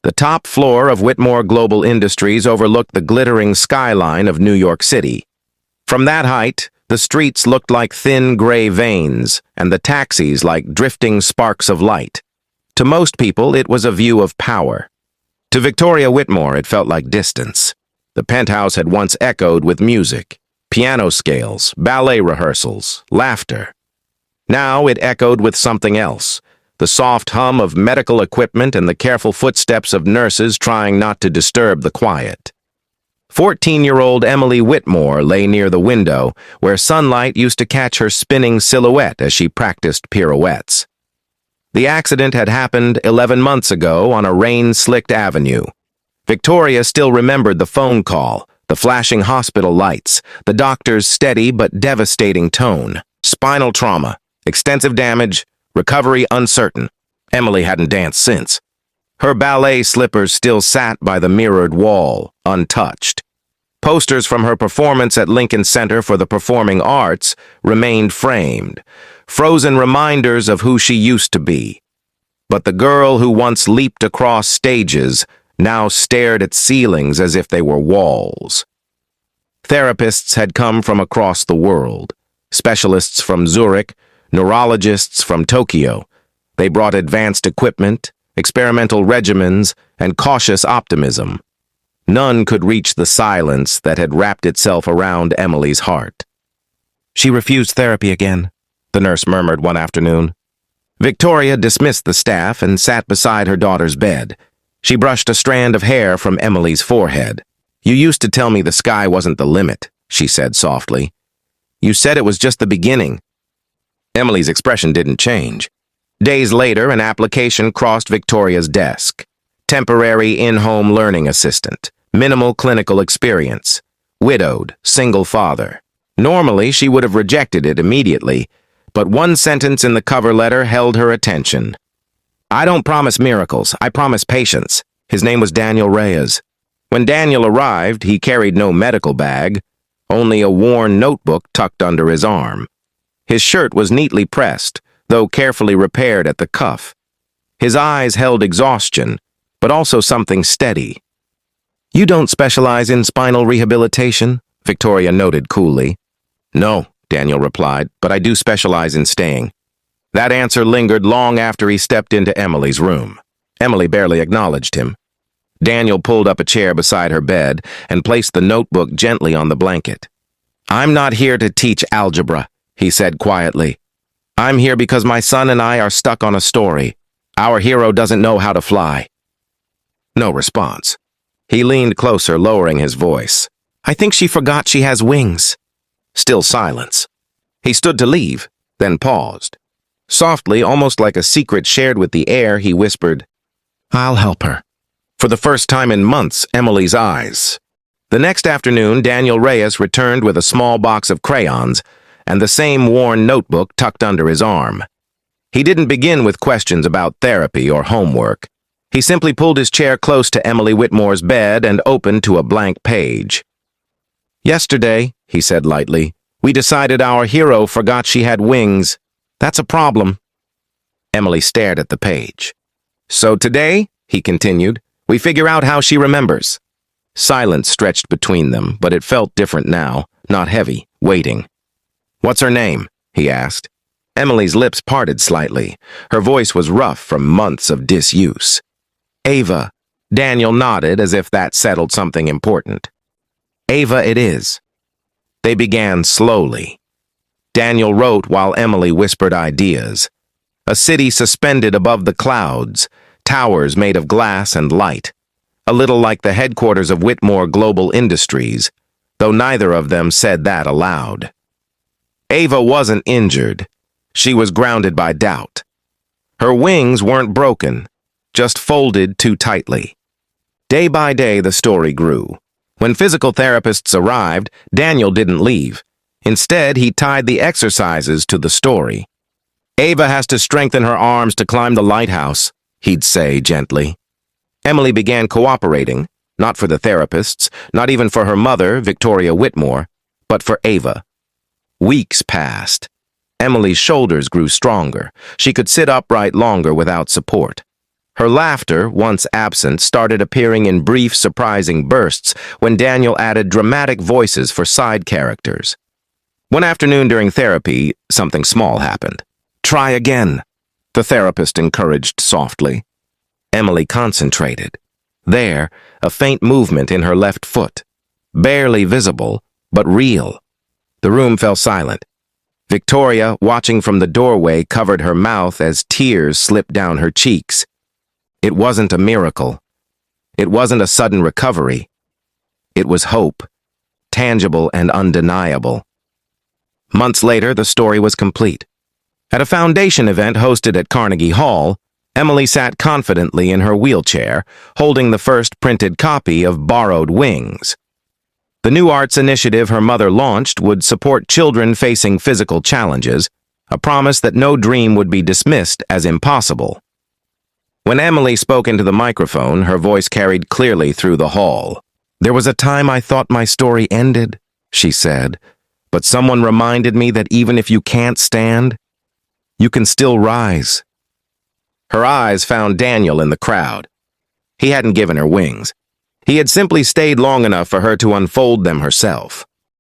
The top floor of Whitmore Global Industries overlooked the glittering skyline of New York City. From that height, the streets looked like thin gray veins, and the taxis like drifting sparks of light. To most people, it was a view of power. To Victoria Whitmore, it felt like distance. The penthouse had once echoed with music, piano scales, ballet rehearsals, laughter. Now it echoed with something else, the soft hum of medical equipment and the careful footsteps of nurses trying not to disturb the quiet. 14-year-old Emily Whitmore lay near the window, where sunlight used to catch her spinning silhouette as she practiced pirouettes. The accident had happened 11 months ago on a rain-slicked avenue. Victoria still remembered the phone call, the flashing hospital lights, the doctor's steady but devastating tone. Spinal trauma, extensive damage, recovery uncertain. Emily hadn't danced since. Her ballet slippers still sat by the mirrored wall, untouched. Posters from her performance at Lincoln Center for the Performing Arts remained framed, frozen reminders of who she used to be. But the girl who once leaped across stages now stared at ceilings as if they were walls. Therapists had come from across the world, specialists from Zurich, neurologists from Tokyo. They brought advanced equipment, experimental regimens, and cautious optimism. None could reach the silence that had wrapped itself around Emily's heart. "She refused therapy again," the nurse murmured one afternoon. Victoria dismissed the staff and sat beside her daughter's bed. She brushed a strand of hair from Emily's forehead. "You used to tell me the sky wasn't the limit," she said softly. "You said it was just the beginning." Emily's expression didn't change. Days later, an application crossed Victoria's desk. Temporary in-home learning assistant. Minimal clinical experience. Widowed, single father. Normally, she would have rejected it immediately, but one sentence in the cover letter held her attention. "I don't promise miracles, I promise patience." His name was Daniel Reyes. When Daniel arrived, he carried no medical bag, only a worn notebook tucked under his arm. His shirt was neatly pressed, though carefully repaired at the cuff. His eyes held exhaustion, but also something steady. "You don't specialize in spinal rehabilitation?" Victoria noted coolly. "No," Daniel replied, "but I do specialize in staying." That answer lingered long after he stepped into Emily's room. Emily barely acknowledged him. Daniel pulled up a chair beside her bed and placed the notebook gently on the blanket. "I'm not here to teach algebra," he said quietly. "I'm here because my son and I are stuck on a story. Our hero doesn't know how to fly." No response. He leaned closer, lowering his voice. "I think she forgot she has wings." Still silence. He stood to leave, then paused. Softly, almost like a secret shared with the air, he whispered, "I'll help her." For the first time in months, Emily's eyes. The next afternoon, Daniel Reyes returned with a small box of crayons and the same worn notebook tucked under his arm. He didn't begin with questions about therapy or homework. He simply pulled his chair close to Emily Whitmore's bed and opened to a blank page. "Yesterday," he said lightly, "we decided our hero forgot she had wings. That's a problem." Emily stared at the page. "So today," he continued, "we figure out how she remembers." Silence stretched between them, but it felt different now, not heavy, waiting. "What's her name?" he asked. Emily's lips parted slightly. Her voice was rough from months of disuse. "Ava." Daniel nodded as if that settled something important. "Ava it is." They began slowly. Daniel wrote while Emily whispered ideas. A city suspended above the clouds, towers made of glass and light, a little like the headquarters of Whitmore Global Industries, though neither of them said that aloud. Ava wasn't injured. She was grounded by doubt. Her wings weren't broken, just folded too tightly. Day by day, the story grew. When physical therapists arrived, Daniel didn't leave. Instead, he tied the exercises to the story. "Ava has to strengthen her arms to climb the lighthouse," he'd say gently. Emily began cooperating, not for the therapists, not even for her mother, Victoria Whitmore, but for Ava. Weeks passed. Emily's shoulders grew stronger. She could sit upright longer without support. Her laughter, once absent, started appearing in brief, surprising bursts when Daniel added dramatic voices for side characters. One afternoon during therapy, something small happened. "Try again," the therapist encouraged softly. Emily concentrated. There, a faint movement in her left foot. Barely visible, but real. The room fell silent. Victoria, watching from the doorway, covered her mouth as tears slipped down her cheeks. It wasn't a miracle. It wasn't a sudden recovery. It was hope, tangible and undeniable. Months later, the story was complete. At a foundation event hosted at Carnegie Hall, Emily sat confidently in her wheelchair, holding the first printed copy of Borrowed Wings. The new arts initiative her mother launched would support children facing physical challenges, a promise that no dream would be dismissed as impossible. When Emily spoke into the microphone, her voice carried clearly through the hall. "There was a time I thought my story ended," she said, "but someone reminded me that even if you can't stand, you can still rise." Her eyes found Daniel in the crowd. He hadn't given her wings. He had simply stayed long enough for her to unfold them herself.